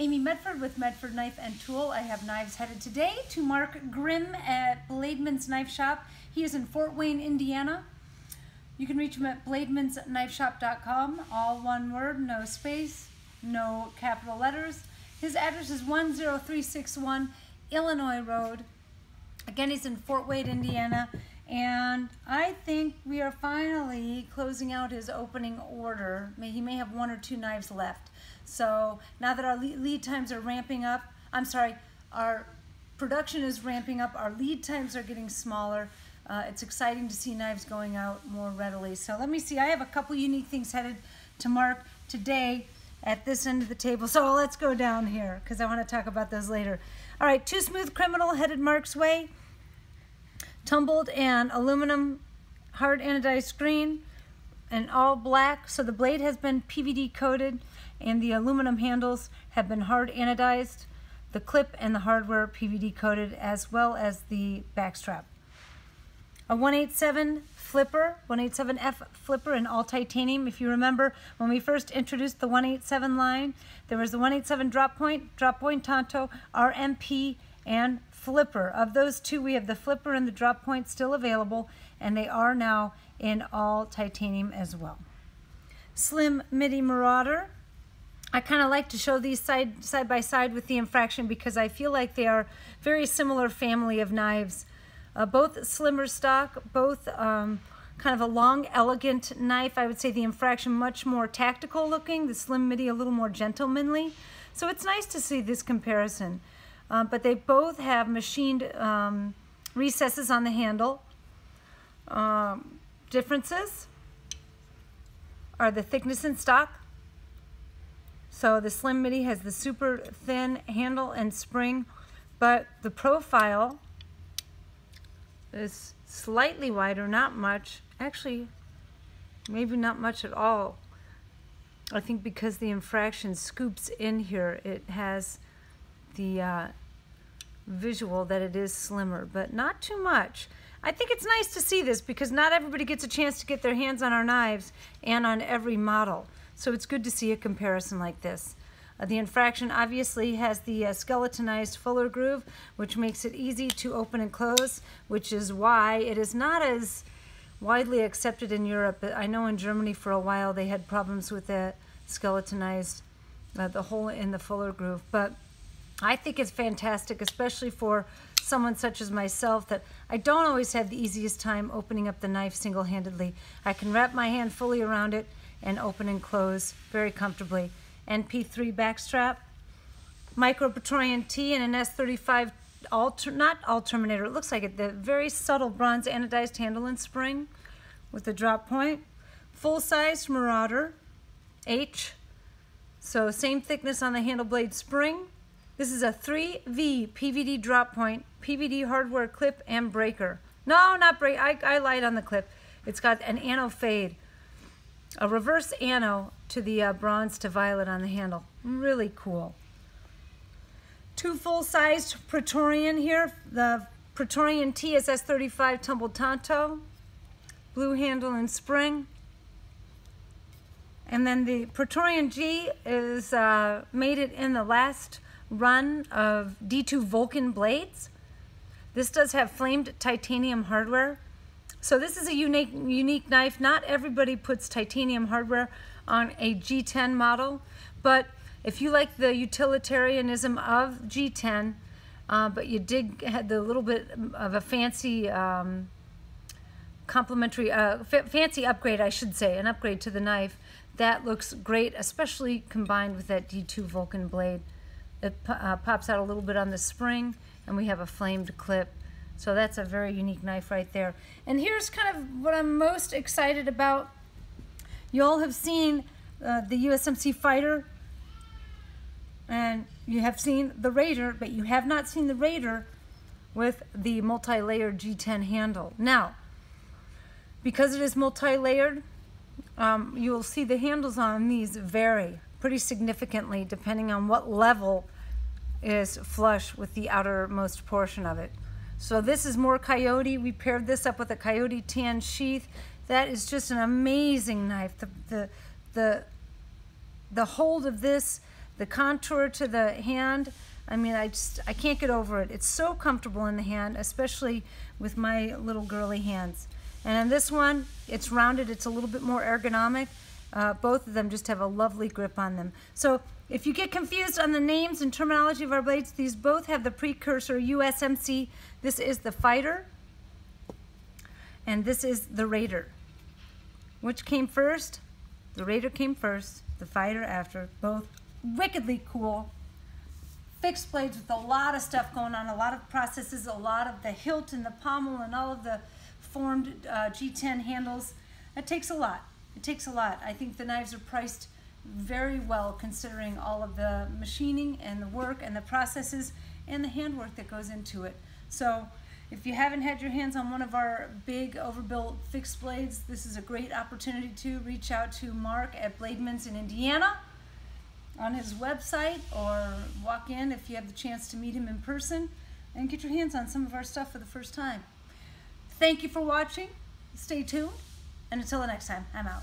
Amy Medford with Medford Knife and Tool. I have knives headed today to Mark Grimm at Blademan's Knife Shop. He is in Fort Wayne, Indiana. You can reach him at blademansKnifeshop.com, all one word, no space, no capital letters. His address is 10361 Illinois Road. Again, he's in Fort Wayne, Indiana, and I think we are finally closing out his opening order. He may have 1 or 2 knives left. So now that our lead times are ramping up, our production is ramping up, our lead times are getting smaller. It's exciting to see knives going out more readily. So let me see, I have a couple unique things headed to Mark today at this end of the table. So let's go down here because I want to talk about those later. All right, 2 Smooth Criminal headed Mark's way. Tumbled and aluminum hard anodized screen and all black. So the blade has been PVD coated and the aluminum handles have been hard anodized. The clip and the hardware PVD coated, as well as the backstrap. A 187 flipper, 187F flipper in all titanium. If you remember, when we first introduced the 187 line, there was the 187 drop point Tonto, RMP, and flipper. Of those 2, we have the flipper and the drop point still available, and they are now in all titanium as well. Slim Midi Marauder. I kind of like to show these side by side with the Infraction because I feel like they are very similar family of knives. Both slimmer stock, both kind of a long, elegant knife. I would say the Infraction much more tactical looking, the Slim Midi a little more gentlemanly. So it's nice to see this comparison. But they both have machined recesses on the handle. Differences are the thickness in stock. So the Slim Midi has the super thin handle and spring, but the profile is slightly wider, not much. Actually, maybe not much at all. I think because the Infraction scoops in here, it has the visual that it is slimmer, but not too much. I think it's nice to see this because not everybody gets a chance to get their hands on our knives and on every model. So it's good to see a comparison like this. The Infraction obviously has the skeletonized fuller groove, which makes it easy to open and close, which is why it is not as widely accepted in Europe. I know in Germany for a while they had problems with that skeletonized, the hole in the fuller groove. But I think it's fantastic, especially for someone such as myself that I don't always have the easiest time opening up the knife single-handedly. I can wrap my hand fully around it and open and close very comfortably. NP3 backstrap, micro Praetorian T and an S35 not all Terminator, it looks like it, the very subtle bronze anodized handle and spring with the drop point. Full-sized Marauder-H, so same thickness on the handle blade spring. This is a 3V PVD drop point, PVD hardware clip and breaker. No, not break, I lied on the clip. It's got an ano fade, a reverse ano to the bronze to violet on the handle. Really cool. 2 full-sized Praetorian here. The Praetorian T is S35 tumbled Tonto, blue handle and spring. And then the Praetorian G is made it in the last run of D2 Vulcan blades. This does have flamed titanium hardware. So this is a unique knife. Not everybody puts titanium hardware on a G10 model, but if you like the utilitarianism of G10, but you had the little bit of a fancy complementary, fancy upgrade, I should say, an upgrade to the knife, that looks great, especially combined with that D2 Vulcan blade. It pops out a little bit on the spring, and we have a flamed clip. So that's a very unique knife right there. And here's kind of what I'm most excited about. You all have seen the USMC Fighter, and you have seen the Raider, but you have not seen the Raider with the multi-layered G10 handle. Now, because it is multi-layered, you will see the handles on these vary pretty significantly depending on what level is flush with the outermost portion of it. So this is more Coyote. We paired this up with a Coyote tan sheath. That is just an amazing knife. The hold of this, The contour to the hand, I mean, I can't get over it. It's so comfortable in the hand, especially with my little girly hands. And on this one, it's rounded. It's a little bit more ergonomic. Both of them just have a lovely grip on them. So if you get confused on the names and terminology of our blades, these both have the precursor USMC. This is the Fighter, and this is the Raider. Which came first? The Raider came first, the Fighter after. Both wickedly cool. Fixed blades with a lot of stuff going on, a lot of processes, a lot of the hilt and the pommel and all of the formed G10 handles. That takes a lot. It takes a lot. I think the knives are priced very well considering all of the machining and the work and the processes and the handwork that goes into it. So if you haven't had your hands on one of our big overbuilt fixed blades, this is a great opportunity to reach out to Mark at Blademan's in Indiana on his website, or walk in if you have the chance to meet him in person and get your hands on some of our stuff for the first time. Thank you for watching. Stay tuned, and until the next time, I'm out.